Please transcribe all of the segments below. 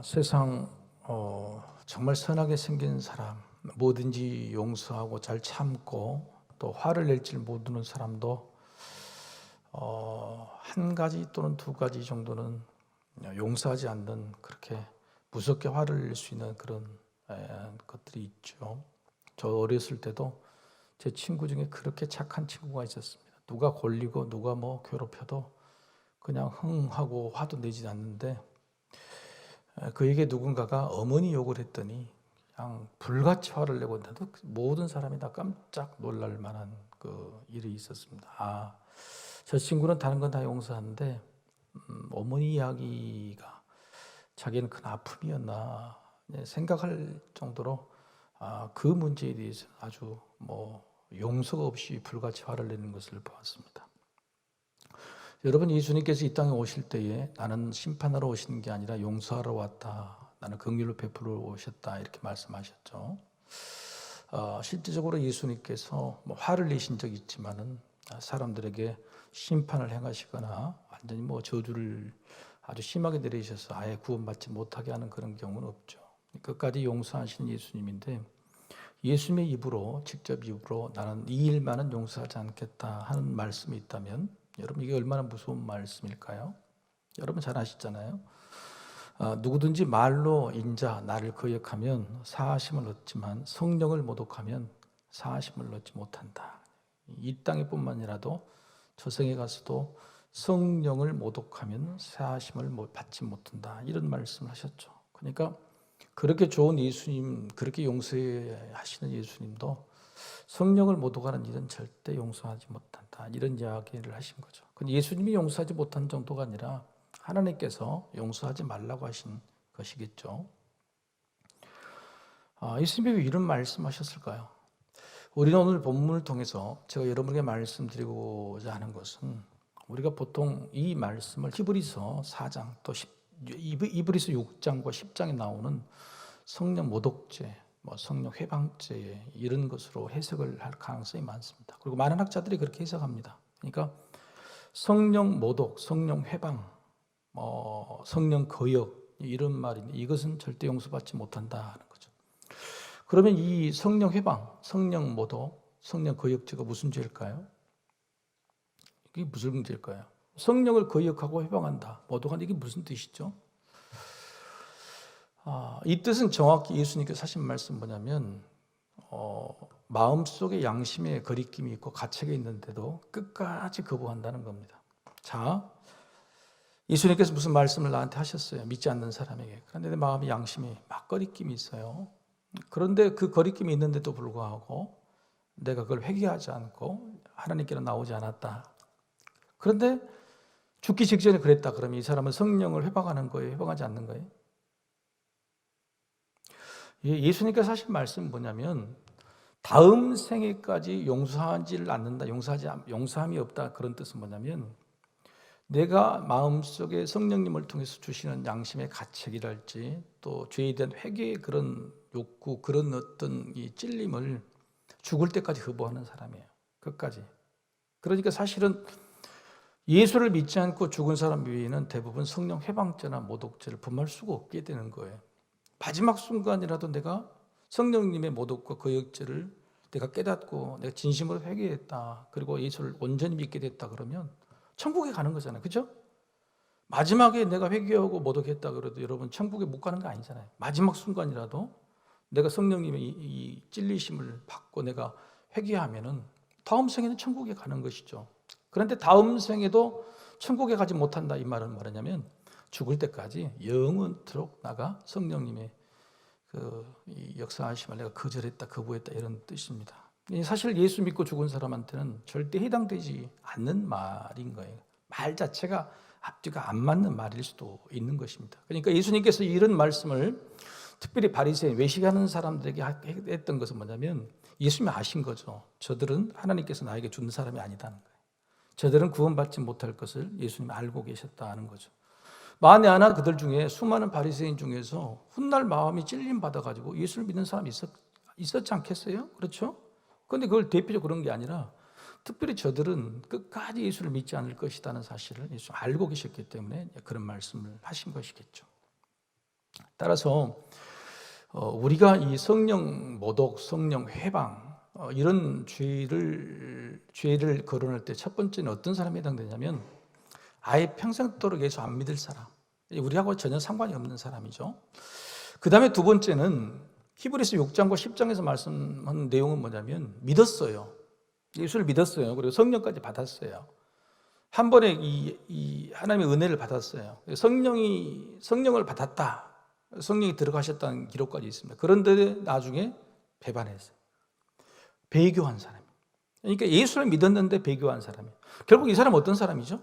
세상 정말 선하게 생긴 사람, 뭐든지 용서하고 잘 참고 또 화를 낼 줄 모르는 사람도 한 가지 또는 두 가지 정도는 용서하지 않는, 그렇게 무섭게 화를 낼 수 있는 그런 것들이 있죠. 저 어렸을 때도 제 친구 중에 그렇게 착한 친구가 있었습니다. 누가 골리고 누가 뭐 괴롭혀도 그냥 흥 하고 화도 내지 않는데, 그에게 누군가가 어머니 욕을 했더니 그냥 불같이 화를 내고 있는데도 모든 사람이 다 깜짝 놀랄 만한 그 일이 있었습니다. 저 친구는 다른 건 다 용서하는데 어머니 이야기가 자기는 큰 아픔이었나 생각할 정도로 그 문제에 대해서 아주 용서가 없이 불같이 화를 내는 것을 보았습니다. 여러분, 예수님께서 이 땅에 오실 때에 나는 심판하러 오시는 게 아니라 용서하러 왔다, 나는 긍휼을 베풀어 오셨다, 이렇게 말씀하셨죠. 실제적으로 예수님께서 화를 내신 적이 있지만은 사람들에게 심판을 행하시거나 완전히 저주를 아주 심하게 내리셔서 아예 구원받지 못하게 하는 그런 경우는 없죠. 끝까지 용서하시는 예수님인데, 예수님의 입으로, 직접 입으로 나는 이 일만은 용서하지 않겠다 하는 말씀이 있다면, 여러분, 이게 얼마나 무서운 말씀일까요? 여러분 잘 아시잖아요. 누구든지 말로 인자 나를 거역하면 사하심을 얻지만 성령을 모독하면 사하심을 얻지 못한다. 이 땅에 뿐만 아니라도 저승에 가서도 성령을 모독하면 사하심을 받지 못한다, 이런 말씀을 하셨죠. 그러니까 그렇게 좋은 예수님, 그렇게 용서하시는 예수님도 성령을 모독하는 일은 절대 용서하지 못한다, 이런 이야기를 하신 거죠. 근데 예수님이 용서하지 못한 정도가 아니라 하나님께서 용서하지 말라고 하신 것이겠죠. 예수님이 왜 이런 말씀하셨을까요? 우리는 오늘 본문을 통해서 제가 여러분에게 말씀드리고자 하는 것은, 우리가 보통 이 말씀을 히브리서 4장 또 히브리서 6장과 10장에 나오는 성령 모독죄, 성령 회방죄, 이런 것으로 해석을 할 가능성이 많습니다. 그리고 많은 학자들이 그렇게 해석합니다. 그러니까 성령 모독, 성령 회방, 성령 거역, 이런 말인데 이것은 절대 용서받지 못한다는 거죠. 그러면 이 성령 회방, 성령 모독, 성령 거역죄가 무슨 죄일까요? 이게 무슨 문제일까요? 성령을 거역하고 회방한다, 모독한다, 이게 무슨 뜻이죠? 이 뜻은 정확히 예수님께서 하신 말씀 뭐냐면, 마음속에 양심의 거리낌이 있고 가책이 있는데도 끝까지 거부한다는 겁니다. 자, 예수님께서 무슨 말씀을 나한테 하셨어요? 믿지 않는 사람에게. 그런데 내 마음의 양심이 막 거리낌이 있어요. 그런데 그 거리낌이 있는데도 불구하고 내가 그걸 회개하지 않고 하나님께로 나오지 않았다. 그런데 죽기 직전에 그랬다 그러면 이 사람은 성령을 회방하는 거예요? 회방하지 않는 거예요? 예수님께서 하신 말씀은 뭐냐면, 다음 생에까지 용서하지를 않는다, 용서함이 없다, 그런 뜻은 뭐냐면, 내가 마음속에 성령님을 통해서 주시는 양심의 가책이랄지 또 죄에 대한 회개의 그런 욕구, 그런 어떤 이 찔림을 죽을 때까지 거부하는 사람이에요. 끝까지. 그러니까 사실은 예수를 믿지 않고 죽은 사람 외에는 대부분 성령 회방죄나 모독죄를 범할 수가 없게 되는 거예요. 마지막 순간이라도 내가 성령님의 모독과 거역죄를 내가 깨닫고 내가 진심으로 회개했다, 그리고 예수를 온전히 믿게 됐다 그러면 천국에 가는 거잖아요. 그렇죠? 마지막에 내가 회개하고 모독했다 그래도 여러분 천국에 못 가는 거 아니잖아요. 마지막 순간이라도 내가 성령님의 이 찔리심을 받고 내가 회개하면은 다음 생에는 천국에 가는 것이죠. 그런데 다음 생에도 천국에 가지 못한다, 이 말은 뭐냐면 죽을 때까지 영원토록 나가 성령님의 이 역사하심을 내가 거절했다, 거부했다, 이런 뜻입니다. 사실 예수 믿고 죽은 사람한테는 절대 해당되지 않는 말인 거예요. 말 자체가 앞뒤가 안 맞는 말일 수도 있는 것입니다. 그러니까 예수님께서 이런 말씀을 특별히 바리새인, 외식하는 사람들에게 했던 것은 뭐냐면, 예수님이 아신 거죠. 저들은 하나님께서 나에게 준 사람이 아니다는 거예요. 저들은 구원받지 못할 것을 예수님이 알고 계셨다는 거죠. 만에 하나 그들 중에, 수많은 바리새인 중에서 훗날 마음이 찔림 받아가지고 예수를 믿는 사람이 있었지 않겠어요? 그렇죠? 그런데 그걸 대표적으로 그런 게 아니라 특별히 저들은 끝까지 예수를 믿지 않을 것이라는 사실을 예수 알고 계셨기 때문에 그런 말씀을 하신 것이겠죠. 따라서 우리가 이 성령 모독, 성령 회방 이런 죄를 거론할 때 첫 번째는 어떤 사람에 해당되냐면 아예 평생도록 예수 안 믿을 사람, 우리하고 전혀 상관이 없는 사람이죠. 그 다음에 두 번째는 히브리서 6장과 10장에서 말씀하는 내용은 뭐냐면 믿었어요. 예수를 믿었어요. 그리고 성령까지 받았어요. 한 번에 이 하나님의 은혜를 받았어요. 성령을 받았다. 성령이 들어가셨다는 기록까지 있습니다. 그런데 나중에 배반했어요. 배교한 사람. 그러니까 예수를 믿었는데 배교한 사람이에요. 결국 이 사람은 어떤 사람이죠?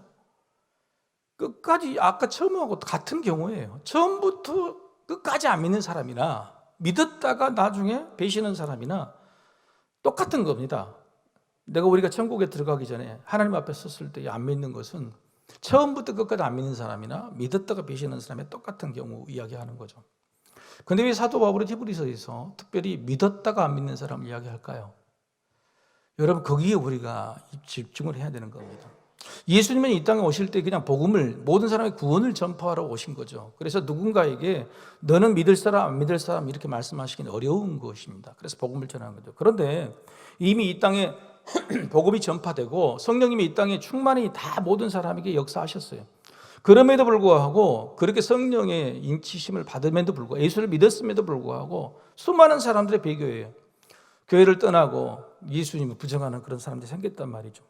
끝까지 아까 처음하고 같은 경우예요. 처음부터 끝까지 안 믿는 사람이나 믿었다가 나중에 배신한 사람이나 똑같은 겁니다. 우리가 천국에 들어가기 전에 하나님 앞에 섰을 때 안 믿는 것은 처음부터 끝까지 안 믿는 사람이나 믿었다가 배신한 사람의 똑같은 경우 이야기하는 거죠. 그런데 왜 사도 바울은 히브리서에서 특별히 믿었다가 안 믿는 사람을 이야기할까요? 여러분, 거기에 우리가 집중을 해야 되는 겁니다. 예수님은 이 땅에 오실 때 그냥 복음을, 모든 사람의 구원을 전파하러 오신 거죠. 그래서 누군가에게 너는 믿을 사람 안 믿을 사람 이렇게 말씀하시기는 어려운 것입니다. 그래서 복음을 전하는 거죠. 그런데 이미 이 땅에 복음이 전파되고 성령님이 이 땅에 충만히 다 모든 사람에게 역사하셨어요. 그럼에도 불구하고, 그렇게 성령의 인치심을 받음에도 불구하고, 예수를 믿었음에도 불구하고 수많은 사람들의 배교예요. 교회를 떠나고 예수님을 부정하는 그런 사람들이 생겼단 말이죠.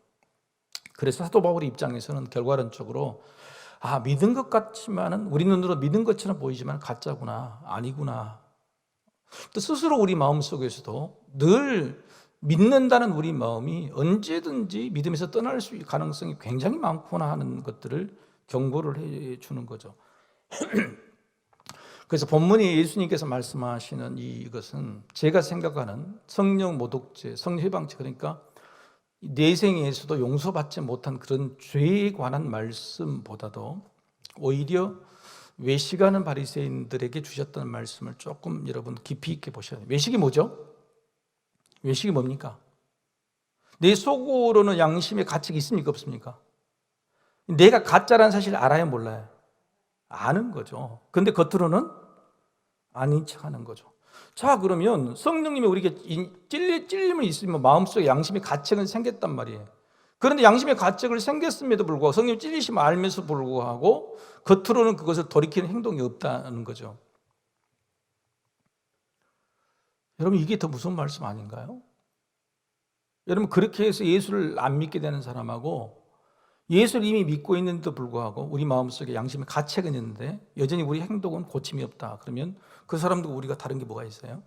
그래서 사도 바울의 입장에서는 결과론적으로 믿은 것 같지만은, 우리 눈으로 믿은 것처럼 보이지만 가짜구나, 아니구나. 또 스스로 우리 마음속에서도 늘 믿는다는 우리 마음이 언제든지 믿음에서 떠날 수 있는 가능성이 굉장히 많구나 하는 것들을 경고를 해 주는 거죠. 그래서 본문이 예수님께서 말씀하시는 이것은 제가 생각하는 성령 모독죄, 성령 회방죄, 그러니까 내 생에서도 용서받지 못한 그런 죄에 관한 말씀보다도 오히려 외식하는 바리새인들에게 주셨던 말씀을 조금 여러분 깊이 있게 보셔야 돼요. 외식이 뭐죠? 외식이 뭡니까? 내 속으로는 양심의 가책이 있습니까? 없습니까? 내가 가짜라는 사실을 알아야 몰라요? 아는 거죠. 근데 겉으로는 아닌 척하는 거죠. 자, 그러면 성령님이 우리에게 찔림이 있으면 마음속에 양심의 가책은 생겼단 말이에요. 그런데 양심의 가책을 생겼음에도 불구하고, 성령님 찔리심을 알면서 불구하고 겉으로는 그것을 돌이키는 행동이 없다는 거죠. 여러분, 이게 더 무서운 말씀 아닌가요? 여러분, 그렇게 해서 예수를 안 믿게 되는 사람하고 예수를 이미 믿고 있는데도 불구하고 우리 마음속에 양심의 가책은 있는데 여전히 우리 행동은 고침이 없다. 그러면 그 사람도 우리가 다른 게 뭐가 있어요?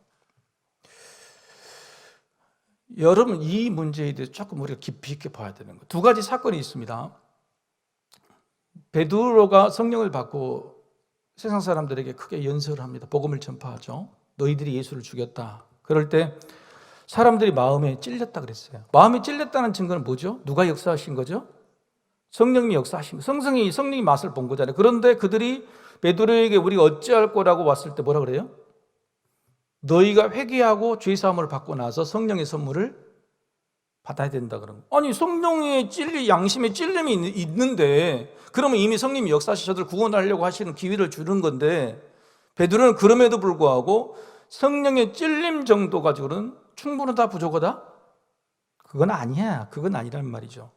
여러분, 이 문제에 대해서 조금 우리가 깊이 있게 봐야 되는 거예요. 두 가지 사건이 있습니다. 베드로가 성령을 받고 세상 사람들에게 크게 연설을 합니다. 복음을 전파하죠. 너희들이 예수를 죽였다. 그럴 때 사람들이 마음에 찔렸다 그랬어요. 마음에 찔렸다는 증거는 뭐죠? 누가 역사하신 거죠? 성령님이 역사하신 거예요. 성령이 맛을 본 거잖아요. 그런데 그들이 베드로에게 우리가 어찌할 거라고 왔을 때 뭐라 그래요? 너희가 회개하고 죄사함을 받고 나서 성령의 선물을 받아야 된다 그런 거. 아니, 성령의 양심의 찔림이 있는데, 그러면 이미 성령님이 역사하셔서 저들 구원하려고 하시는 기회를 주는 건데, 베드로는 그럼에도 불구하고 성령의 찔림 정도 가지고는 충분하다, 부족하다? 그건 아니야. 그건 아니란 말이죠.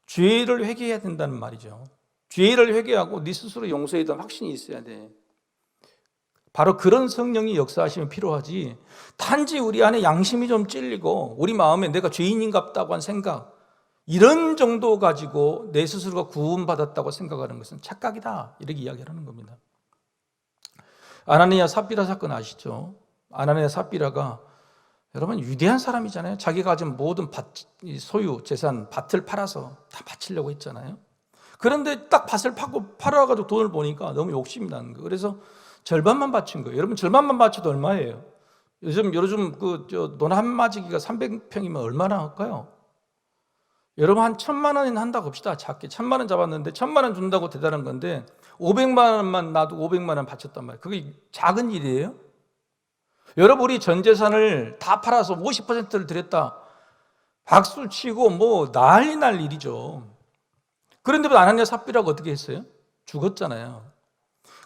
죄를 회개해야 된다는 말이죠. 죄를 회개하고 네 스스로 용서에 대한 확신이 있어야 돼. 바로 그런 성령이 역사하시면 필요하지, 단지 우리 안에 양심이 좀 찔리고 우리 마음에 내가 죄인인갑다고 한 생각, 이런 정도 가지고 내 스스로가 구원받았다고 생각하는 것은 착각이다, 이렇게 이야기를 하는 겁니다. 아나니아 삽비라 사건 아시죠? 아나니아 삽비라가 여러분 위대한 사람이잖아요. 자기가 가진 모든 소유, 재산, 밭을 팔아서 다 바치려고 했잖아요. 그런데 딱 밭을 팔아가지고 돈을 보니까 너무 욕심이 나는 거예요. 그래서 절반만 바친 거예요. 여러분, 절반만 바쳐도 얼마예요? 요즘 논 한마지기가 300평이면 얼마나 할까요? 여러분, 한 1,000만 원이나 한다고 합시다. 작게 1,000만 원 잡았는데 1,000만 원 준다고 대단한 건데 500만 원만 놔도 500만 원 바쳤단 말이에요. 그게 작은 일이에요? 여러분, 우리 전 재산을 다 팔아서 50%를 드렸다, 박수 치고 뭐 난리 날 일이죠. 그런데 아나니아 삽비라가 어떻게 했어요? 죽었잖아요.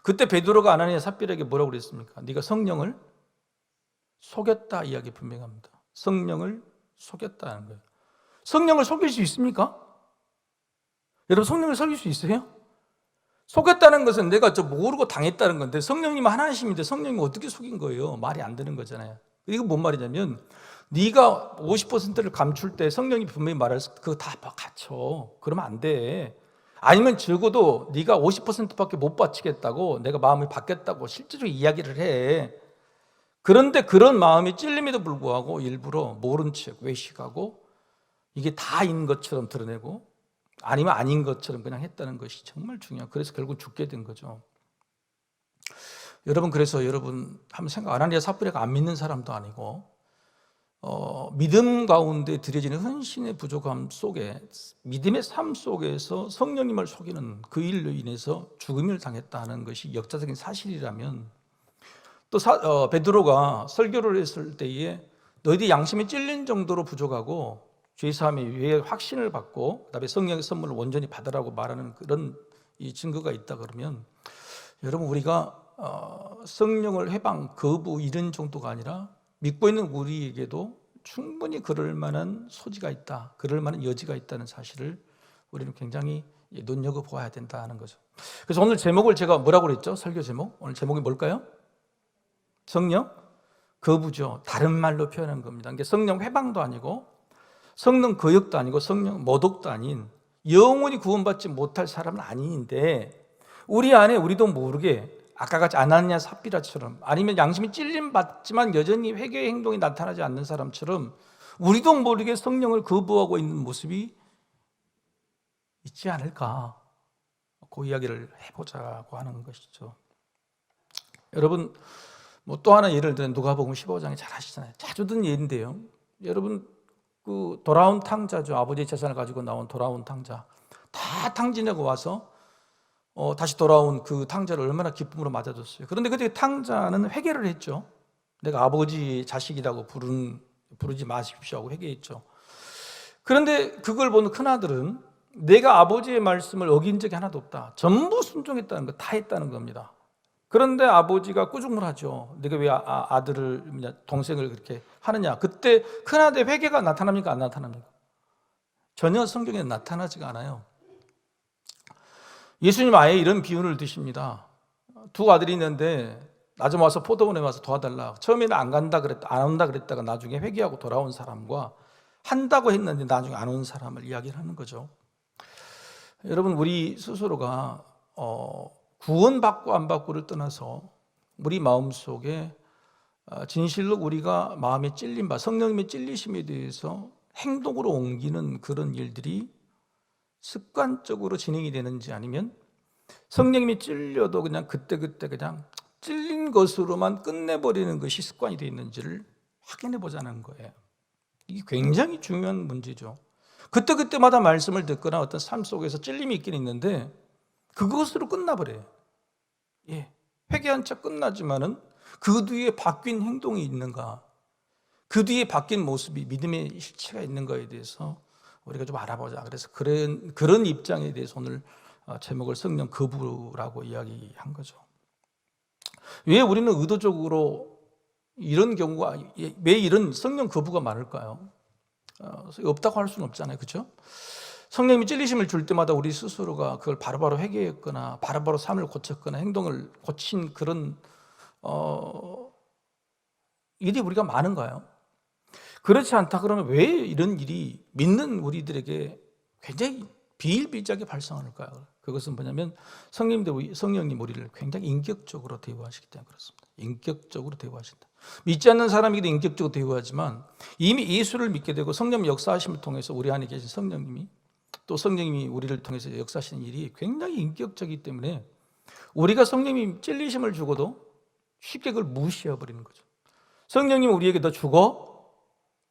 그때 베드로가 아나니아 삽비라에게 뭐라고 그랬습니까? 네가 성령을 속였다 이야기 분명합니다. 성령을 속였다는 거예요. 성령을 속일 수 있습니까? 여러분, 성령을 속일 수 있어요? 속였다는 것은 내가 모르고 당했다는 건데, 성령님은 하나님인데 성령님은 어떻게 속인 거예요? 말이 안 되는 거잖아요. 이거 뭔 말이냐면, 네가 50%를 감출 때 성령이 분명히 말할 수, 그거 다 갖춰. 그러면 안 돼. 아니면 적어도 네가 50%밖에 못 바치겠다고, 내가 마음이 바뀌었다고 실제적으로 이야기를 해. 그런데 그런 마음이 찔림에도 불구하고 일부러 모른 척 외식하고 이게 다인 것처럼 드러내고 아니면 아닌 것처럼 그냥 했다는 것이 정말 중요해요. 그래서 결국 죽게 된 거죠. 여러분, 그래서 여러분 한번 생각, 아나니아 삽비라가 안 믿는 사람도 아니고 믿음 가운데 드려지는 헌신의 부족함 속에, 믿음의 삶 속에서 성령님을 속이는 그 일로 인해서 죽음을 당했다는 것이 역사적인 사실이라면, 또 베드로가 설교를 했을 때에 너희들이 양심에 찔린 정도로 부족하고 죄사함의 위에 확신을 받고 그다음에 성령의 선물을 온전히 받으라고 말하는 그런 이 증거가 있다 그러면, 여러분, 우리가 성령을 해방, 거부 이런 정도가 아니라 믿고 있는 우리에게도 충분히 그럴 만한 소지가 있다, 그럴 만한 여지가 있다는 사실을 우리는 굉장히 눈여겨보아야 된다는 거죠. 그래서 오늘 제목을 제가 뭐라고 그랬죠? 설교 제목? 오늘 제목이 뭘까요? 성령 거부죠. 다른 말로 표현한 겁니다. 그러니까 성령 회방도 아니고 성령 거역도 아니고 성령 모독도 아닌, 영원히 구원받지 못할 사람은 아닌데, 우리 안에 우리도 모르게 아까 같이 아나니아 삽비라처럼, 아니면 양심이 찔림받지만 여전히 회개의 행동이 나타나지 않는 사람처럼 우리도 모르게 성령을 거부하고 있는 모습이 있지 않을까, 그 이야기를 해보자고 하는 것이죠. 여러분, 또 하나 예를 들면 누가복음 15장에 잘 아시잖아요. 자주 듣는 예인데요. 여러분, 그 돌아온 탕자죠. 아버지의 재산을 가지고 나온 돌아온 탕자. 다 탕진하고 와서 다시 돌아온 그 탕자를 얼마나 기쁨으로 맞아줬어요. 그런데 그때 탕자는 회개를 했죠. 내가 아버지 자식이라고 부르지 마십시오 하고 회개했죠. 그런데 그걸 보는 큰아들은 내가 아버지의 말씀을 어긴 적이 하나도 없다, 전부 순종했다는 거, 다 했다는 겁니다. 그런데 아버지가 꾸중을 하죠. 내가 왜 아들을, 동생을 그렇게 하느냐. 그때 큰아들의 회개가 나타납니까? 안 나타납니까? 전혀 성경에 나타나지가 않아요. 예수님 아예 이런 비유를 드십니다. 두 아들이 있는데 나 좀 와서 포도원에 와서 도와달라. 처음에는 안 온다 그랬다가 나중에 회개하고 돌아온 사람과 한다고 했는데 나중에 안 온 사람을 이야기를 하는 거죠. 여러분, 우리 스스로가 구원받고 안 받고를 떠나서 우리 마음속에 진실로 우리가 마음에 찔린 바, 성령님의 찔리심에 대해서 행동으로 옮기는 그런 일들이 습관적으로 진행이 되는지, 아니면 성령님이 찔려도 그냥 그때그때 그냥 찔린 것으로만 끝내버리는 것이 습관이 되어 있는지를 확인해 보자는 거예요. 이게 굉장히 중요한 문제죠. 그때그때마다 말씀을 듣거나 어떤 삶 속에서 찔림이 있긴 있는데 그것으로 끝나버려요. 회개한 척 끝나지만은 그 뒤에 바뀐 행동이 있는가, 그 뒤에 바뀐 모습이, 믿음의 실체가 있는가에 대해서 우리가 좀 알아보자. 그래서 그런 입장에 대해서 오늘 제목을 성령 거부라고 이야기한 거죠. 왜 우리는 의도적으로 이런 경우가, 왜 이런 성령 거부가 많을까요? 없다고 할 수는 없잖아요, 그렇죠? 성령님이 찔리심을 줄 때마다 우리 스스로가 그걸 바로바로 회개했거나 바로바로 삶을 고쳤거나 행동을 고친 그런 일이 우리가 많은가요? 그렇지 않다 그러면 왜 이런 일이 믿는 우리들에게 굉장히 비일비재하게 발생할까요? 그것은 뭐냐면 성령님 우리를 굉장히 인격적으로 대우하시기 때문에 그렇습니다. 인격적으로 대우하신다. 믿지 않는 사람에게도 인격적으로 대우하지만 이미 예수를 믿게 되고 성령 역사하심을 통해서 우리 안에 계신 성령님이, 또 성령님이 우리를 통해서 역사하시는 일이 굉장히 인격적이기 때문에 우리가 성령님 찔리심을 주고도 쉽게 그걸 무시해버리는 거죠. 성령님 우리에게 너 죽어?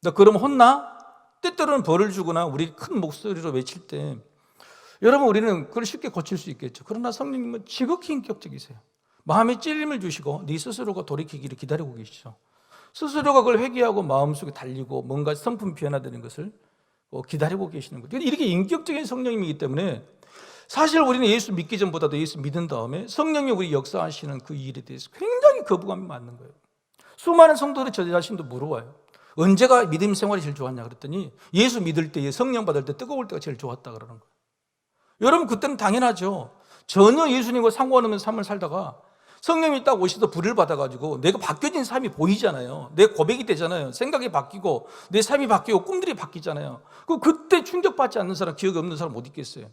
너 그러면 혼나? 때때로는 벌을 주거나 우리 큰 목소리로 외칠 때 여러분, 우리는 그걸 쉽게 고칠 수 있겠죠. 그러나 성령님은 지극히 인격적이세요. 마음에 찔림을 주시고 네 스스로가 돌이키기를 기다리고 계시죠. 스스로가 그걸 회개하고 마음속에 달리고 뭔가 성품 변화되는 것을 기다리고 계시는 거죠. 이렇게 인격적인 성령님이기 때문에 사실 우리는 예수 믿기 전보다도 예수 믿은 다음에 성령이 우리 역사하시는 그 일에 대해서 굉장히 거부감이 많은 거예요. 수많은 성도들이 저 자신도 물어봐요. 언제가 믿음 생활이 제일 좋았냐 그랬더니 예수 믿을 때, 성령 받을 때 뜨거울 때가 제일 좋았다 그러는 거예요. 여러분, 그때는 당연하죠. 전혀 예수님과 상관없는 삶을 살다가 성령이 딱 오셔서 불을 받아가지고 내가 바뀌어진 삶이 보이잖아요. 내 고백이 되잖아요. 생각이 바뀌고 내 삶이 바뀌고 꿈들이 바뀌잖아요. 그때 충격받지 않는 사람, 기억이 없는 사람 못 있겠어요.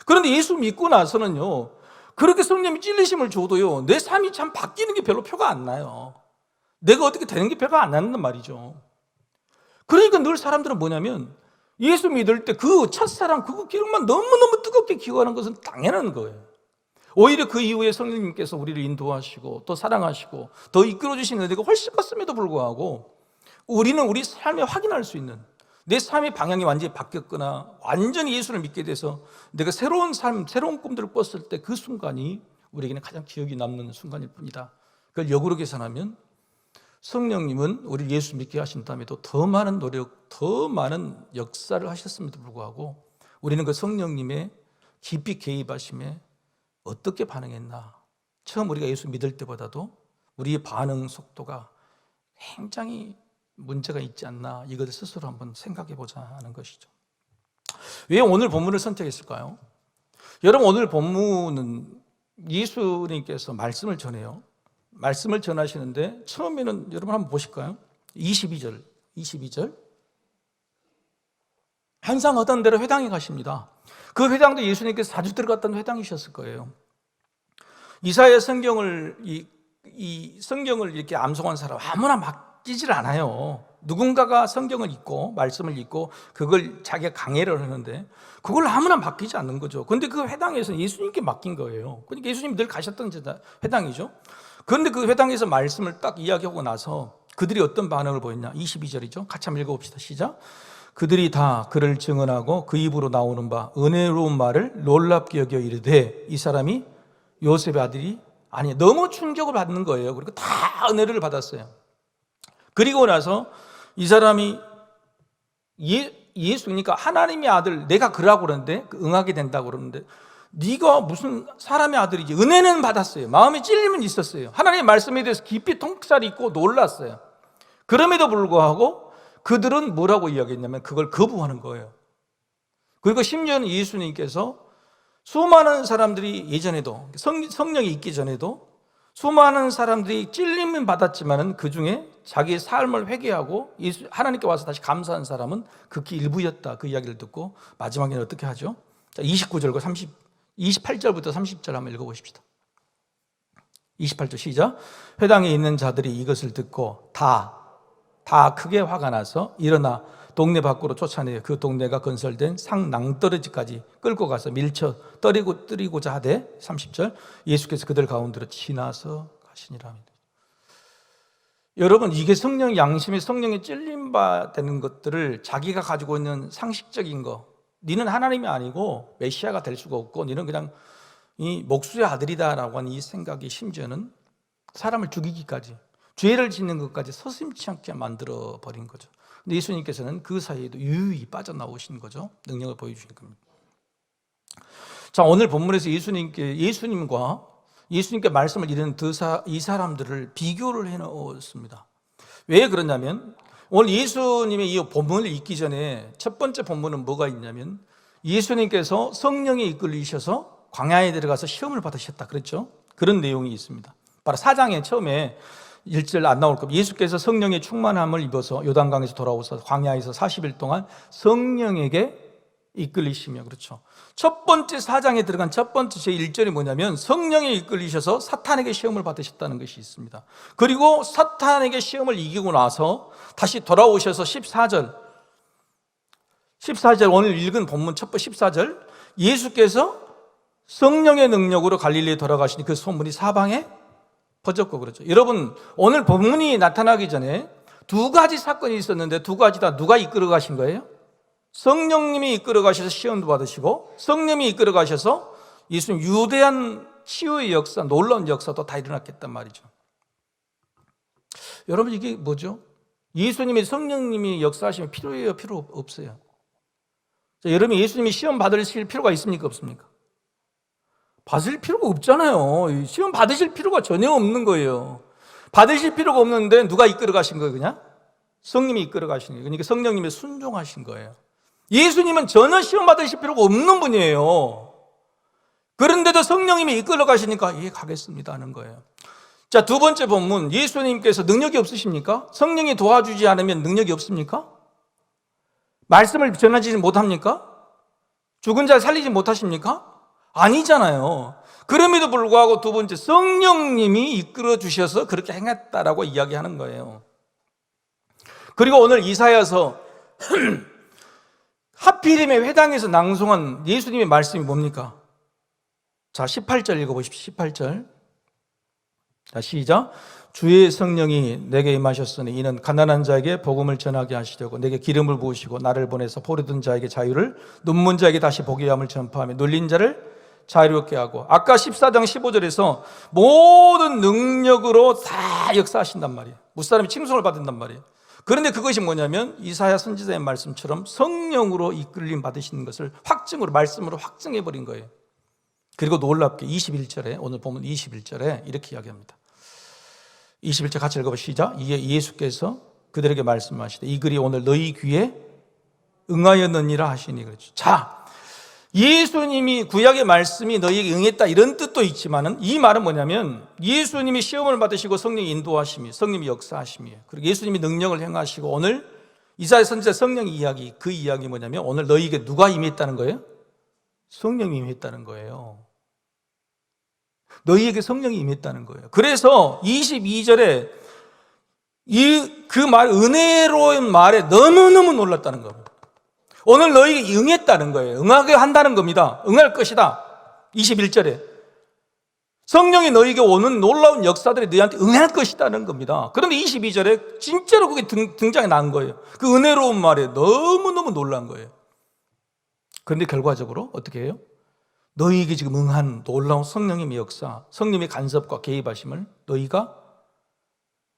그런데 예수 믿고 나서는요, 그렇게 성령이 찔리심을 줘도요, 내 삶이 참 바뀌는 게 별로 표가 안 나요. 내가 어떻게 되는 게 표가 안 나는 말이죠. 그러니까 늘 사람들은 뭐냐면 예수 믿을 때 그 첫사랑, 그거 기억만 너무너무 뜨겁게 기억하는 것은 당연한 거예요. 오히려 그 이후에 성령님께서 우리를 인도하시고 또 사랑하시고 더 이끌어주시는 은혜가 훨씬 컸음에도 불구하고 우리는 우리 삶에 확인할 수 있는, 내 삶의 방향이 완전히 바뀌었거나 완전히 예수를 믿게 돼서 내가 새로운 삶, 새로운 꿈들을 꿨을 때 그 순간이 우리에게는 가장 기억이 남는 순간일 뿐이다. 그걸 역으로 계산하면 성령님은 우리 예수 믿게 하신 다음에도 더 많은 노력, 더 많은 역사를 하셨음에도 불구하고 우리는 그 성령님의 깊이 개입하심에 어떻게 반응했나? 처음 우리가 예수 믿을 때보다도 우리의 반응 속도가 굉장히 문제가 있지 않나, 이것을 스스로 한번 생각해 보자 하는 것이죠. 왜 오늘 본문을 선택했을까요? 여러분, 오늘 본문은 예수님께서 말씀을 전해요. 말씀을 전하시는데 처음에는 여러분 한번 보실까요? 22절 항상 하던 대로 회당에 가십니다. 그 회당도 예수님께서 자주 들어갔던 회당이셨을 거예요. 이사야 성경을 이 성경을 이렇게 암송한 사람 아무나 맡기질 않아요. 누군가가 성경을 읽고 말씀을 읽고 그걸 자기가 강해를 하는데 그걸 아무나 맡기지 않는 거죠. 그런데 그 회당에서 예수님께 맡긴 거예요. 그러니까 예수님이 늘 가셨던 회당이죠. 그런데 그 회당에서 말씀을 딱 이야기하고 나서 그들이 어떤 반응을 보였냐? 22절이죠. 같이 한번 읽어봅시다. 시작. 그들이 다 그를 증언하고 그 입으로 나오는 바 은혜로운 말을 놀랍게 여겨 이르되 이 사람이 요셉의 아들이 아니, 너무 충격을 받는 거예요. 그리고 다 은혜를 받았어요. 그리고 나서 이 사람이 예수, 그러니까 하나님의 아들, 내가 그러라고 그러는데 응하게 된다고 그러는데 네가 무슨 사람의 아들이지? 은혜는 받았어요. 마음에 찔림은 있었어요. 하나님의 말씀에 대해서 깊이 통찰이 있고 놀랐어요. 그럼에도 불구하고 그들은 뭐라고 이야기했냐면 그걸 거부하는 거예요. 그리고 심지어는 예수님께서 수많은 사람들이 예전에도 성령이 있기 전에도 수많은 사람들이 찔림은 받았지만은 그 중에 자기의 삶을 회개하고 하나님께 와서 다시 감사한 사람은 극히 일부였다. 그 이야기를 듣고 마지막에는 어떻게 하죠? 자, 29절과 28절부터 30절 한번 읽어보십시다. 28절 시작. 회당에 있는 자들이 이것을 듣고 다 크게 화가 나서 일어나 동네 밖으로 쫓아내어 그 동네가 건설된 상 낭떠러지까지 끌고 가서 밀쳐 뜨리고자 하되 30절 예수께서 그들 가운데로 지나서 가시니라. 여러분, 이게 성령 양심의 성령에 찔림바 되는 것들을 자기가 가지고 있는 상식적인 거, 너는 하나님이 아니고 메시아가 될 수가 없고 너는 그냥 이 목수의 아들이다라고 하는 이 생각이 심지어는 사람을 죽이기까지, 죄를 짓는 것까지 서슴지 않게 만들어 버린 거죠. 근데 예수님께서는 그 사이에도 유유히 빠져나오신 거죠. 능력을 보여주신 겁니다. 자, 오늘 본문에서 예수님께 말씀을 이르는 이 사람들을 비교를 해놓습니다. 왜 그러냐면 오늘 예수님의 이 본문을 읽기 전에 첫 번째 본문은 뭐가 있냐면 예수님께서 성령에 이끌리셔서 광야에 들어가서 시험을 받으셨다 그랬죠. 그런 내용이 있습니다. 바로 4장에 처음에 1절 안 나올 겁니다. 예수께서 성령의 충만함을 입어서 요단강에서 돌아오셔서 광야에서 40일 동안 성령에게 이끌리시며, 그렇죠. 첫 번째 4장에 들어간 첫 번째 제1절이 뭐냐면 성령에 이끌리셔서 사탄에게 시험을 받으셨다는 것이 있습니다. 그리고 사탄에게 시험을 이기고 나서 다시 돌아오셔서 14절 오늘 읽은 본문 첫 번째 14절 예수께서 성령의 능력으로 갈릴리에 돌아가시니 그 소문이 사방에 퍼졌고 그렇죠. 여러분, 오늘 본문이 나타나기 전에 두 가지 사건이 있었는데 두 가지 다 누가 이끌어 가신 거예요? 성령님이 이끌어 가셔서 시험도 받으시고 성령님이 이끌어 가셔서 예수님 유대한 치유의 역사, 놀라운 역사도 다 일어났겠단 말이죠. 여러분, 이게 뭐죠? 예수님의 성령님이 역사하시면 필요해요? 필요 없어요? 자, 여러분, 예수님이 시험 받으실 필요가 있습니까? 없습니까? 받으실 필요가 없잖아요. 시험 받으실 필요가 전혀 없는 거예요. 받으실 필요가 없는데 누가 이끌어 가신 거예요? 그냥 성령님이 이끌어 가신 거예요. 그러니까 성령님의 순종하신 거예요. 예수님은 전혀 시험 받으실 필요가 없는 분이에요. 그런데도 성령님이 이끌어 가시니까 예, 가겠습니다 하는 거예요. 자, 두 번째 본문, 예수님께서 능력이 없으십니까? 성령이 도와주지 않으면 능력이 없습니까? 말씀을 전하지 못합니까? 죽은 자 살리지 못하십니까? 아니잖아요. 그럼에도 불구하고 두 번째, 성령님이 이끌어 주셔서 그렇게 행했다라고 이야기하는 거예요. 그리고 오늘 이사야서 하필이면 회당에서 낭송한 예수님의 말씀이 뭡니까? 자, 18절 읽어보십시오. 18절. 자, 시작. 주의 성령이 내게 임하셨으니 이는 가난한 자에게 복음을 전하게 하시려고 내게 기름을 부으시고 나를 보내서 포로된 자에게 자유를, 눈먼 자에게 다시 보게 함을 전파하며 눌린 자를 자유롭게 하고, 아까 14장 15절에서 모든 능력으로 다 역사하신단 말이에요. 무사람이 칭송을 받는단 말이에요. 그런데 그것이 뭐냐면 이사야 선지자의 말씀처럼 성령으로 이끌림 받으시는 것을 확증으로, 말씀으로 확증해 버린 거예요. 그리고 놀랍게 21절에, 오늘 보면 21절에 이렇게 이야기합니다. 21절 같이 읽어보시죠. 이에 예수께서 그들에게 말씀하시되 이 글이 오늘 너희 귀에 응하였느니라 하시니 그렇죠. 자, 예수님이 구약의 말씀이 너희에게 응했다 이런 뜻도 있지만은 이 말은 뭐냐면 예수님이 시험을 받으시고 성령이 인도하심이, 성령이 역사하심이에요. 그리고 예수님이 능력을 행하시고 오늘 이사야 선지자 성령 이야기, 그 이야기 뭐냐면 오늘 너희에게 누가 임했다는 거예요? 성령이 임했다는 거예요. 너희에게 성령이 임했다는 거예요. 그래서 22절에 그 말, 은혜로운 말에 너무너무 놀랐다는 겁니다. 오늘 너희에게 응했다는 거예요. 응하게 한다는 겁니다. 응할 것이다. 21절에 성령이 너희에게 오는 놀라운 역사들이 너희한테 응할 것이다는 겁니다. 그런데 22절에 진짜로 그게 등장이 난 거예요. 그 은혜로운 말에 너무너무 놀란 거예요. 그런데 결과적으로 어떻게 해요? 너희에게 지금 응한 놀라운 성령님의 역사, 성령님의 간섭과 개입하심을 너희가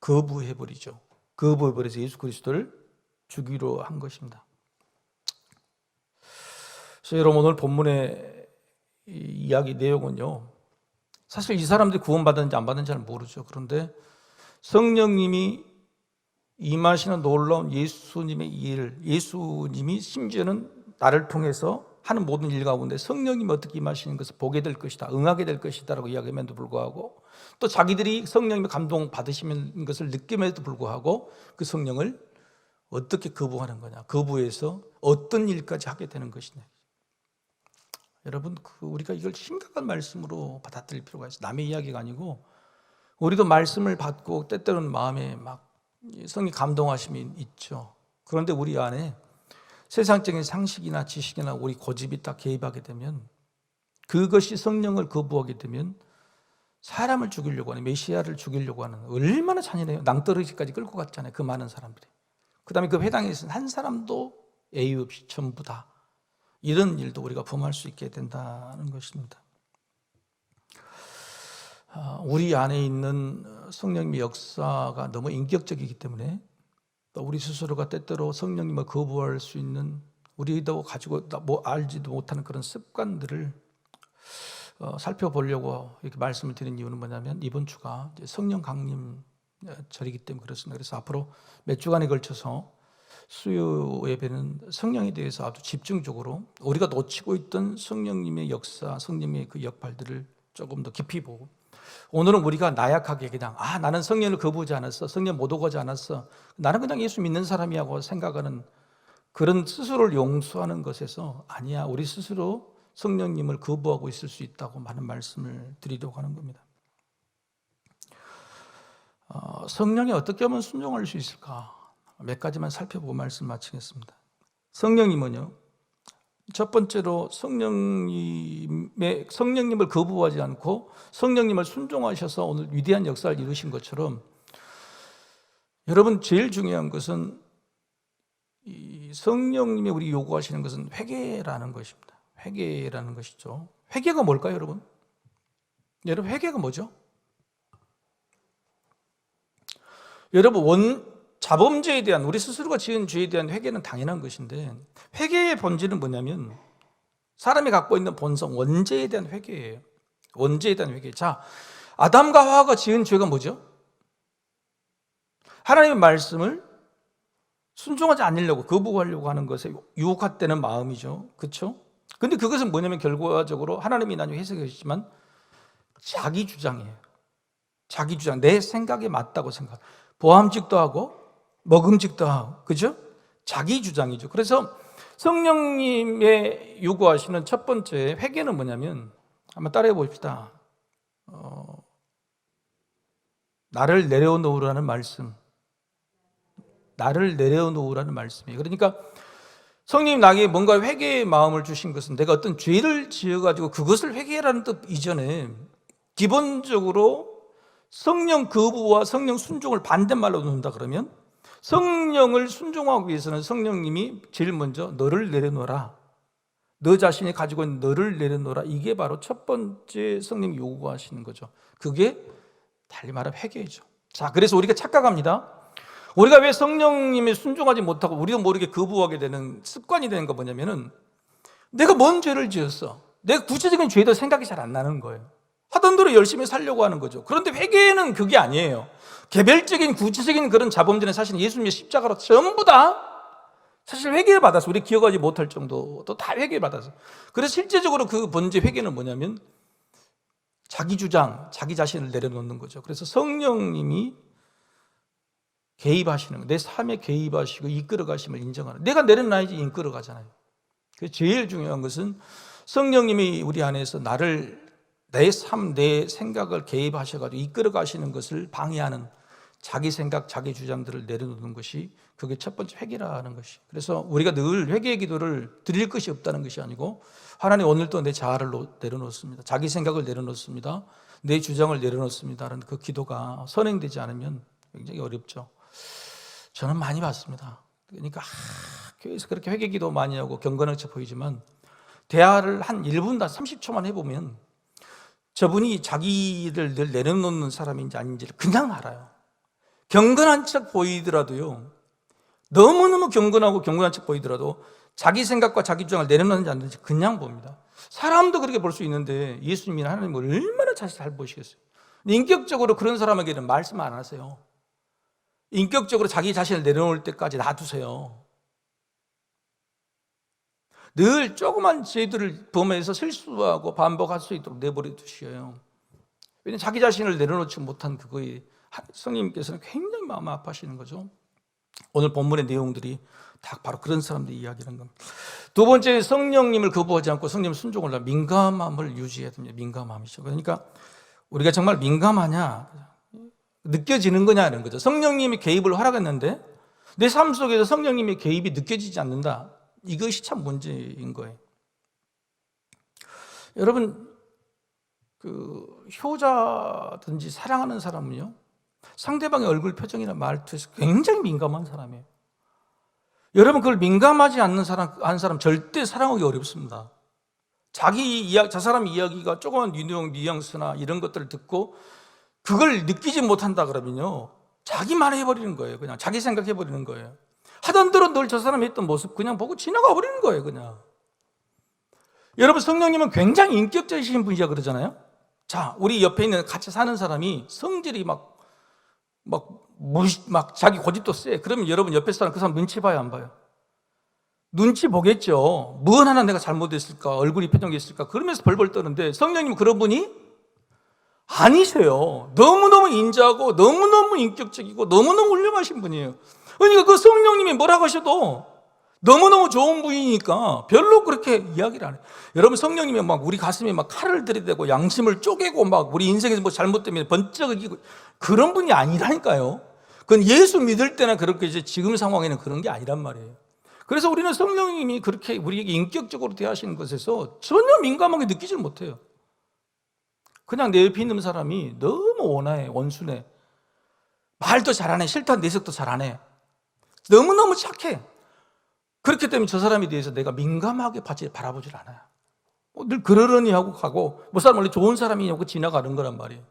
거부해버리죠. 거부해버려서 예수 그리스도를 죽이려 한 것입니다. 그래서 여러분 오늘 본문의 이야기 내용은요, 사실 이 사람들이 구원받았는지 안 받았는지 잘 모르죠. 그런데 성령님이 임하시는 놀라운 예수님의 일, 예수님이 심지어는 나를 통해서 하는 모든 일 가운데 성령님이 어떻게 임하시는 것을 보게 될 것이다, 응하게 될 것이다 라고 이야기함에도 불구하고 또 자기들이 성령님의 감동 받으시는 것을 느낌에도 불구하고 그 성령을 어떻게 거부하는 거냐, 거부해서 어떤 일까지 하게 되는 것이냐. 여러분, 우리가 이걸 심각한 말씀으로 받아들일 필요가 있어요. 남의 이야기가 아니고 우리도 말씀을 받고 때때로는 마음에 막 성령 감동하심이 있죠. 그런데 우리 안에 세상적인 상식이나 지식이나 우리 고집이 딱 개입하게 되면, 그것이 성령을 거부하게 되면 사람을 죽이려고 하는, 메시아를 죽이려고 하는, 얼마나 잔인해요. 낭떠러지까지 끌고 갔잖아요. 그 많은 사람들이. 그 다음에 그 회당에 있는 한 사람도 예의 없이 전부 다 이런 일도 우리가 범할 수 있게 된다는 것입니다. 우리 안에 있는 성령님의 역사가 너무 인격적이기 때문에 또 우리 스스로가 때때로 성령님을 거부할 수 있는, 우리도 가지고 알지도 못하는 그런 습관들을 살펴보려고 이렇게 말씀을 드린 이유는 뭐냐면, 이번 주가 성령 강림 절이기 때문에 그렇습니다. 그래서 앞으로 몇 주간에 걸쳐서 수요 예배는 성령에 대해서 아주 집중적으로 우리가 놓치고 있던 성령님의 역사, 성령님의 그 역할들을 조금 더 깊이 보고, 오늘은 우리가 나약하게 그냥 나는 성령을 거부하지 않았어, 성령 못 오고지 않았어, 나는 그냥 예수 믿는 사람이야 하고 생각하는 그런 스스로를 용서하는 것에서, 아니야, 우리 스스로 성령님을 거부하고 있을 수 있다고 많은 말씀을 드리려고 하는 겁니다. 성령이 어떻게 하면 순종할 수 있을까? 몇 가지만 살펴보고 말씀 마치겠습니다. 성령님은요, 첫 번째로 성령님을 거부하지 않고 성령님을 순종하셔서 오늘 위대한 역사를 이루신 것처럼, 여러분 제일 중요한 것은 이 성령님이 우리 요구하시는 것은 회개라는 것입니다. 회개라는 것이죠. 회개가 뭘까요, 여러분? 여러분, 회개가 뭐죠? 여러분, 자범죄에 대한, 우리 스스로가 지은 죄에 대한 회개는 당연한 것인데, 회개의 본질은 뭐냐면 사람이 갖고 있는 본성, 원죄에 대한 회개예요. 원죄에 대한 회개. 자, 아담과 하와가 지은 죄가 뭐죠? 하나님의 말씀을 순종하지 않으려고, 거부하려고 하는 것에 유혹되는 마음이죠. 그렇죠? 근데 그것은 뭐냐면 결과적으로 하나님이 나중에 해석하시지만 자기 주장이에요. 자기 주장, 내 생각에 맞다고 생각. 보암직도 하고 먹음직도 하고, 그죠? 자기 주장이죠. 그래서 성령님의 요구하시는 첫 번째 회개는 뭐냐면, 한번 따라해 봅시다. 나를 내려놓으라는 말씀. 나를 내려놓으라는 말씀이에요. 그러니까 성령님 나에게 뭔가 회개의 마음을 주신 것은 내가 어떤 죄를 지어가지고 그것을 회개하라는 뜻 이전에 기본적으로 성령 거부와 성령 순종을 반대말로 놓는다 그러면, 성령을 순종하기 위해서는 성령님이 제일 먼저 너를 내려놓아라, 너 자신이 가지고 있는 너를 내려놓아라, 이게 바로 첫 번째 성령이 요구하시는 거죠. 그게 달리 말하면 회개죠. 자, 그래서 우리가 착각합니다. 우리가 왜 성령님이 순종하지 못하고 우리도 모르게 거부하게 되는 습관이 되는 거 뭐냐면은, 내가 뭔 죄를 지었어, 내가 구체적인 죄도 생각이 잘 안 나는 거예요. 하던 대로 열심히 살려고 하는 거죠. 그런데 회개는 그게 아니에요. 개별적인 구체적인 그런 자범죄는 사실 예수님의 십자가로 전부 다 사실 회개를 받아서, 우리 기억하지 못할 정도도 다 회개를 받아서. 그래서 실제적으로 그 번제 회개는 뭐냐면 자기 주장, 자기 자신을 내려놓는 거죠. 그래서 성령님이 개입하시는 거, 내 삶에 개입하시고 이끌어 가심을 인정하는, 내가 내려놔야지 이끌어 가잖아요. 그래서 제일 중요한 것은 성령님이 우리 안에서 나를, 내 삶, 내 생각을 개입하셔가지고 이끌어 가시는 것을 방해하는 자기 생각, 자기 주장들을 내려놓는 것이, 그게 첫 번째 회개라는 것이. 그래서 우리가 늘 회개의 기도를 드릴 것이 없다는 것이 아니고, 하나님 오늘도 내 자아를 내려놓습니다, 자기 생각을 내려놓습니다, 내 주장을 내려놓습니다라는 그 기도가 선행되지 않으면 굉장히 어렵죠. 저는 많이 봤습니다. 그러니까 교회에서 그렇게 회개 기도 많이 하고 경건하게 보이지만, 대화를 한 1분 다 30초만 해보면 저분이 자기를 늘 내려놓는 사람인지 아닌지를 그냥 알아요. 경건한 척 보이더라도요, 너무너무 경건하고 경건한 척 보이더라도 자기 생각과 자기 주장을 내려놓는지 안 되는지 그냥 봅니다. 사람도 그렇게 볼 수 있는데 예수님이나 하나님을 얼마나 잘 보시겠어요. 인격적으로 그런 사람에게는 말씀 안 하세요. 인격적으로 자기 자신을 내려놓을 때까지 놔두세요. 늘 조그만 죄들을 범해서 실수하고 반복할 수 있도록 내버려 두셔요. 왜냐하면 자기 자신을 내려놓지 못한 그거에 성령님께서는 굉장히 마음 아파하시는 거죠. 오늘 본문의 내용들이 다 바로 그런 사람들의 이야기라는 겁니다. 두 번째, 성령님을 거부하지 않고 성령 순종을 하려 민감함을 유지해야 됩니다. 민감함이죠. 그러니까 우리가 정말 민감하냐, 느껴지는 거냐 이런 거죠. 성령님이 개입을 허락했는데 내 삶 속에서 성령님의 개입이 느껴지지 않는다, 이것이 참 문제인 거예요. 여러분, 효자든지 사랑하는 사람은요, 상대방의 얼굴 표정이나 말투에서 굉장히 민감한 사람이에요. 여러분, 그걸 민감하지 않는 사람 절대 사랑하기 어렵습니다. 저 사람 이야기가 조그만 뉘앙스나 이런 것들을 듣고 그걸 느끼지 못한다 그러면요, 자기만 해버리는 거예요. 그냥 자기 생각해버리는 거예요. 하던 대로 늘 저 사람이 했던 모습 그냥 보고 지나가 버리는 거예요, 그냥. 여러분, 성령님은 굉장히 인격적이신 분이라 그러잖아요. 자, 우리 옆에 있는 같이 사는 사람이 성질이 막 자기 고집도 세. 그러면 여러분, 옆에 사람 그 사람 눈치 봐요, 안 봐요? 눈치 보겠죠. 뭐 하나 내가 잘못했을까, 얼굴이 표정이 있을까, 그러면서 벌벌 떠는데 성령님은 그런 분이 아니세요. 너무너무 인자하고 너무너무 인격적이고 너무너무 훌륭하신 분이에요. 그러니까 그 성령님이 뭐라고 하셔도 너무너무 좋은 분이니까 별로 그렇게 이야기를 안 해요. 여러분, 성령님이 막 우리 가슴에 막 칼을 들이대고 양심을 쪼개고 막 우리 인생에서 뭐 잘못되면 번쩍 이기고 그런 분이 아니라니까요. 그건 예수 믿을 때나 그렇게 이제 지금 상황에는 그런 게 아니란 말이에요. 그래서 우리는 성령님이 그렇게 우리에게 인격적으로 대하시는 것에서 전혀 민감하게 느끼질 못해요. 그냥 내 옆에 있는 사람이 너무 온화해, 온순해, 말도 잘하네, 실탄 내색도 잘하네, 너무너무 착해. 그렇기 때문에 저 사람에 대해서 내가 민감하게 바라보질 않아요. 늘 그러려니 하고 가고, 뭐 사람 원래 좋은 사람이냐고 지나가는 거란 말이에요.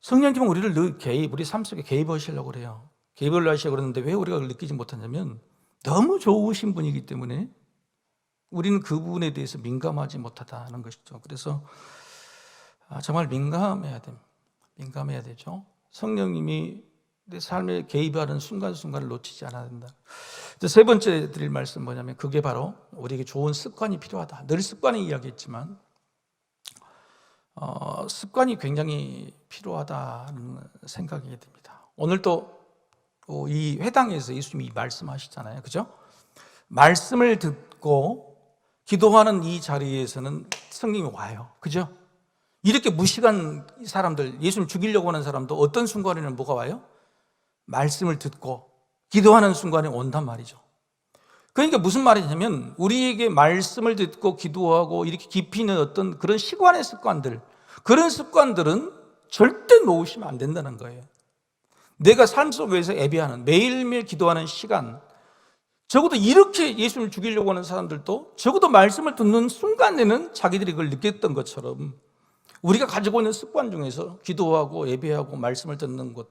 성령님은 우리를 늘 우리 삶 속에 개입하시려고 그래요. 개입을 하시려고 그러는데 왜 우리가 그걸 느끼지 못하냐면 너무 좋으신 분이기 때문에 우리는 그 부분에 대해서 민감하지 못하다는 것이죠. 그래서 정말 민감해야 됩니다. 민감해야 되죠. 성령님이 내 삶에 개입하는 순간순간을 놓치지 않아야 된다. 세 번째 드릴 말씀 뭐냐면 그게 바로 우리에게 좋은 습관이 필요하다. 늘 습관을 이야기했지만 습관이 굉장히 필요하다는 생각이 듭니다. 오늘 또 이 회당에서 예수님이 말씀하시잖아요. 그죠? 말씀을 듣고 기도하는 이 자리에서는 성령이 와요. 그죠? 이렇게 무식한 사람들, 예수님 죽이려고 하는 사람도 어떤 순간에는 뭐가 와요? 말씀을 듣고 기도하는 순간에 온단 말이죠. 그러니까 무슨 말이냐면 우리에게 말씀을 듣고 기도하고 이렇게 깊이 있는 어떤 그런 시간의 습관들, 그런 습관들은 절대 놓으시면 안 된다는 거예요. 내가 삶 속에서 예배하는 매일매일 기도하는 시간, 적어도 이렇게 예수님을 죽이려고 하는 사람들도 적어도 말씀을 듣는 순간에는 자기들이 그걸 느꼈던 것처럼 우리가 가지고 있는 습관 중에서 기도하고 예배하고 말씀을 듣는 것,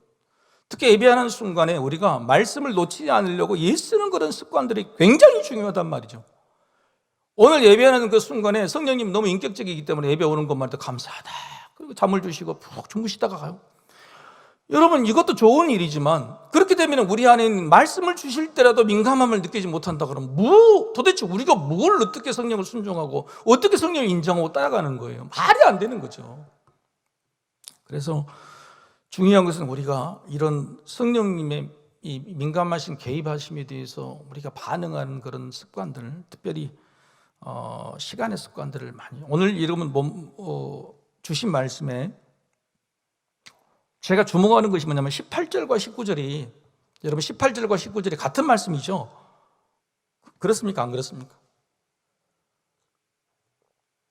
특히 예배하는 순간에 우리가 말씀을 놓치지 않으려고 애쓰는 그런 습관들이 굉장히 중요하단 말이죠. 오늘 예배하는 그 순간에 성령님 너무 인격적이기 때문에 예배 오는 것만 해도 감사하다. 그리고 잠을 주시고 푹 주무시다가 가요. 여러분 이것도 좋은 일이지만 그렇게 되면 우리 안에 있는 말씀을 주실 때라도 민감함을 느끼지 못한다 그러면 도대체 우리가 뭘 어떻게 성령을 순종하고 어떻게 성령을 인정하고 따라가는 거예요? 말이 안 되는 거죠. 그래서 중요한 것은 우리가 이런 성령님의 이 민감하신 개입하심에 대해서 우리가 반응하는 그런 습관들, 특별히 시간의 습관들을 많이, 오늘 여러분 주신 말씀에 제가 주목하는 것이 뭐냐면 18절과 19절이, 여러분 18절과 19절이 같은 말씀이죠. 그렇습니까? 안 그렇습니까?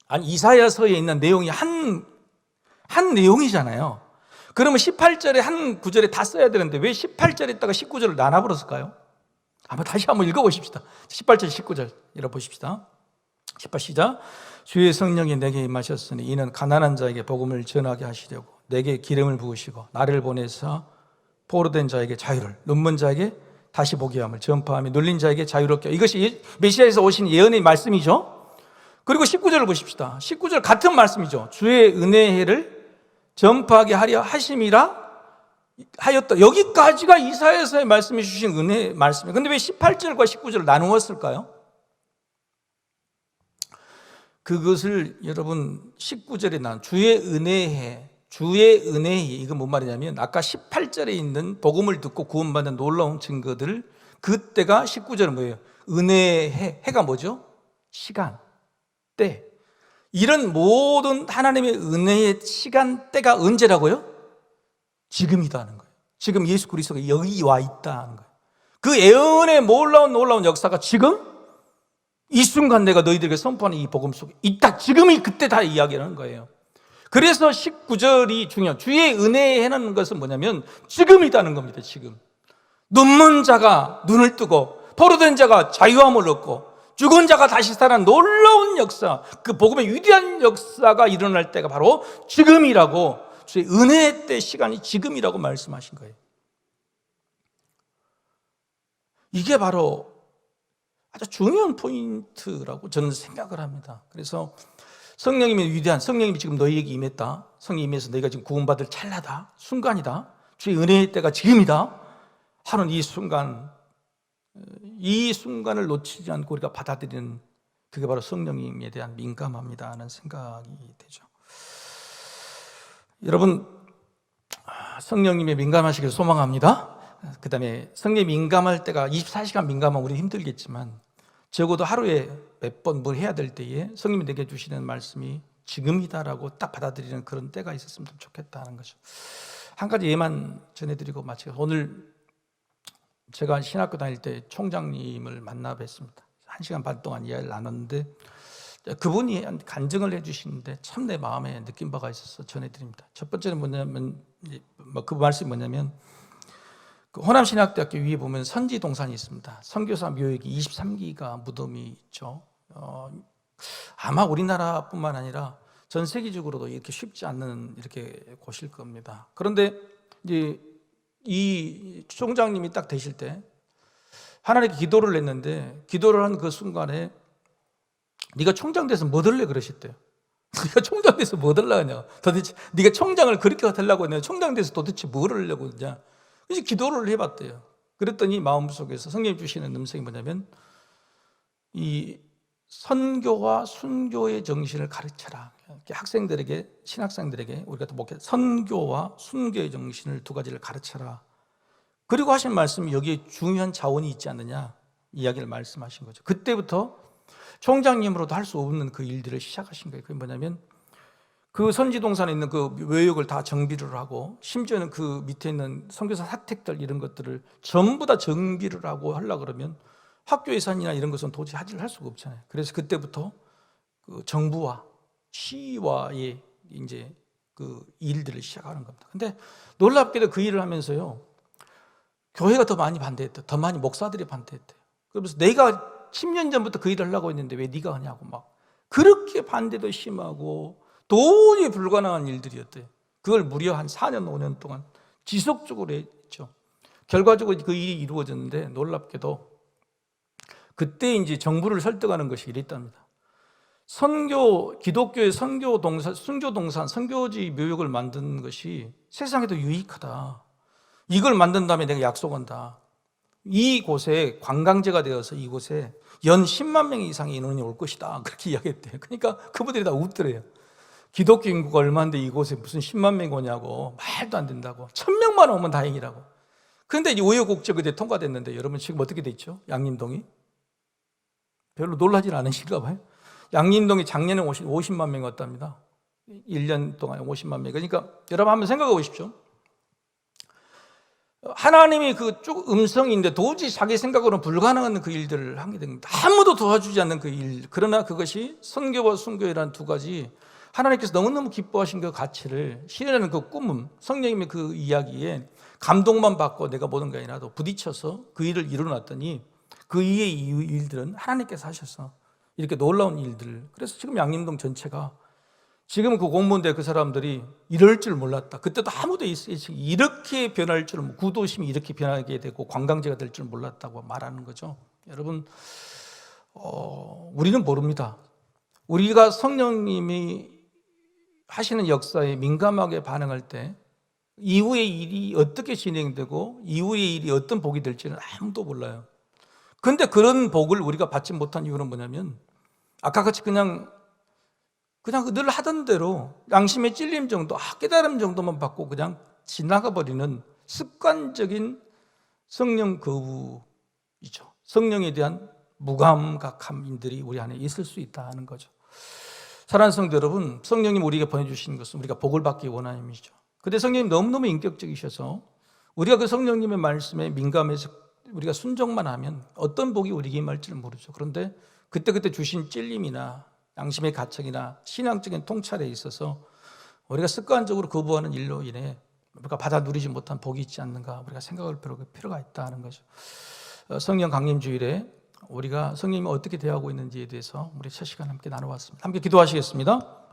아니 이사야서에 있는 내용이 한 내용이잖아요. 그러면 18절에 한 구절에 다 써야 되는데 왜 18절에다가 19절을 나눠버렸을까요? 다시 한번 읽어보십시다. 18절 19절 읽어보십시다. 18 시작. 주의 성령이 내게 임하셨으니 이는 가난한 자에게 복음을 전하게 하시려고 내게 기름을 부으시고 나를 보내사 포로된 자에게 자유를, 눈먼 자에게 다시 보게 함을 전파하며 눌린 자에게 자유롭게. 이것이 메시아에서 오신 예언의 말씀이죠. 그리고 19절을 보십시다. 19절 같은 말씀이죠. 주의 은혜의 해를 전파하게 하려 하심이라 하였다. 여기까지가 이사야서의 말씀해 주신 은혜의 말씀이에요. 그런데 왜 18절과 19절을 나누었을까요? 그것을 여러분 19절에 나온 주의 은혜해, 주의 은혜해, 이건 뭔 말이냐면 아까 18절에 있는 복음을 듣고 구원받는 놀라운 증거들, 그때가 19절은 뭐예요? 은혜해, 해가 뭐죠? 시간, 때. 이런 모든 하나님의 은혜의 시간대가 언제라고요? 지금이다는 거예요. 지금 예수 그리스도가 여기 와 있다는 거예요. 그 예언의 놀라운 역사가 지금 이 순간 내가 너희들에게 선포하는 이 복음 속에 있다. 지금이 그때 다 이야기하는 거예요. 그래서 19절이 중요해요. 주의 은혜에 해놓는 것은 뭐냐면 지금이다는 겁니다. 지금 눈먼 자가 눈을 뜨고 포로된 자가 자유함을 얻고 죽은 자가 다시 살아난 놀라운 역사, 그 복음의 위대한 역사가 일어날 때가 바로 지금이라고, 주의 은혜의 때 시간이 지금이라고 말씀하신 거예요. 이게 바로 아주 중요한 포인트라고 저는 생각을 합니다. 그래서 성령님의 위대한, 성령님이 지금 너희에게 임했다, 성령이 임해서 너희가 지금 구원받을 찰나다, 순간이다, 주의 은혜의 때가 지금이다 하는 이 순간, 이 순간을 놓치지 않고 우리가 받아들이는, 그게 바로 성령님에 대한 민감함이다 하는 생각이 되죠. 여러분 성령님의 민감하시길 소망합니다. 그 다음에 성령이 민감할 때가 24시간 민감하면 우리 힘들겠지만 적어도 하루에 몇 번 뭘 해야 될 때에 성령님이 내게 주시는 말씀이 지금이다라고 딱 받아들이는 그런 때가 있었으면 좋겠다는 거죠. 한 가지 예만 전해드리고 마치겠습니다. 오늘 제가 신학교 다닐 때 총장님을 만나 뵀습니다. 1시간 반 동안 이야기를 나눴는데 그분이 간증을 해주시는데 참 내 마음에 느낀 바가 있어서 전해드립니다. 첫 번째는 뭐냐면, 그 말씀이 뭐냐면, 그 호남신학대학교 위에 보면 선지동산이 있습니다. 선교사 묘역이 23기가 무덤이 있죠. 아마 우리나라뿐만 아니라 전 세계적으로도 이렇게 쉽지 않는 이렇게 곳일 겁니다. 그런데 이제 이 총장님이 딱 되실 때 하나님께 기도를 했는데, 기도를 한 그 순간에 네가 총장 돼서 뭐 들래 그러셨대요. 네가 총장 돼서 뭐 들라 하냐. 도대체 네가 총장을 그렇게 하려고 하냐. 총장 돼서 도대체 뭘 하려고 하냐. 이제 기도를 해봤대요. 그랬더니 마음속에서 성령이 주시는 음성이 뭐냐면 이 선교와 순교의 정신을 가르쳐라. 학생들에게, 신학생들에게 우리가 또 목회 선교와 순교의 정신을 두 가지를 가르쳐라. 그리고 하신 말씀이 여기에 중요한 자원이 있지 않느냐 이야기를 말씀하신 거죠. 그때부터 총장님으로도 할 수 없는 그 일들을 시작하신 거예요. 그게 뭐냐면 그 선지동산에 있는 그 외역을 다 정비를 하고 심지어는 그 밑에 있는 선교사 사택들 이런 것들을 전부 다 정비를 하고 하려고 그러면 학교 예산이나 이런 것은 도저히 할 수가 없잖아요. 그래서 그때부터 그 정부와 시와의 이제 그 일들을 시작하는 겁니다. 근데 놀랍게도 그 일을 하면서요, 교회가 더 많이 반대했대요. 더 많이 목사들이 반대했대요. 그러면서 내가 10년 전부터 그 일을 하려고 했는데 왜 네가 하냐고 막 그렇게 반대도 심하고 도저히 불가능한 일들이었대요. 그걸 무려 한 4년, 5년 동안 지속적으로 했죠. 결과적으로 그 일이 이루어졌는데 놀랍게도 그때 이제 정부를 설득하는 것이 이랬답니다. 기독교의 순교동산, 선교지 묘역을 만드는 것이 세상에도 유익하다. 이걸 만든 다음에 내가 약속한다. 이곳에 관광지가 되어서 이곳에 연 10만 명 이상의 인원이 올 것이다. 그렇게 이야기했대요. 그러니까 그분들이 다 웃더래요. 기독교 인구가 얼마인데 이곳에 무슨 10만 명이 오냐고. 말도 안 된다고. 1000명만 오면 다행이라고. 그런데 이제 우여곡절 그때 통과됐는데 여러분 지금 어떻게 됐죠? 양림동이? 별로 놀라진 않으신가 봐요. 양림동이 작년에 50만 명이 왔답니다. 1년 동안에 50만 명. 그러니까 여러분 한번 생각해 보십시오. 하나님이 그쪽 음성인데 도저히 자기 생각으로는 불가능한 그 일들을 하게 됩니다. 아무도 도와주지 않는 그 일. 그러나 그것이 선교와 순교라는 두 가지 하나님께서 너무너무 기뻐하신 그 가치를 실현하는 그 꿈은 성령님의 그 이야기에 감동만 받고 내가 보는 게 아니라 부딪혀서 그 일을 이뤄놨더니 그 이의 일들은 하나님께서 하셔서 이렇게 놀라운 일들. 그래서 지금 양림동 전체가 지금 그 공무원대 그 사람들이 이럴 줄 몰랐다. 그때도 아무도 이렇게 변할 줄, 구도심이 이렇게 변하게 되고 관광지가 될 줄 몰랐다고 말하는 거죠. 여러분, 우리는 모릅니다. 우리가 성령님이 하시는 역사에 민감하게 반응할 때 이후의 일이 어떻게 진행되고 이후의 일이 어떤 복이 될지는 아무도 몰라요. 그런데 그런 복을 우리가 받지 못한 이유는 뭐냐면 아까 같이 그냥 늘 하던 대로 양심의 찔림 정도, 깨달음 정도만 받고 그냥 지나가 버리는 습관적인 성령 거부이죠. 성령에 대한 무감각함들이 우리 안에 있을 수 있다는 거죠. 사랑하는 성도 여러분, 성령님 우리에게 보내주신 것은 우리가 복을 받기 원함이죠. 그런데 성령님 너무너무 인격적이셔서 우리가 그 성령님의 말씀에 민감해서 우리가 순종만 하면 어떤 복이 우리에게 임할지는 모르죠. 그런데 그때 주신 찔림이나 양심의 가책이나 신앙적인 통찰에 있어서 우리가 습관적으로 거부하는 일로 인해 우리가 받아 누리지 못한 복이 있지 않는가 우리가 생각할 필요가 있다는 거죠. 성령 강림 주일에 우리가 성령님이 어떻게 대하고 있는지에 대해서 우리 첫 시간 함께 나눠봤습니다. 함께 기도하시겠습니다.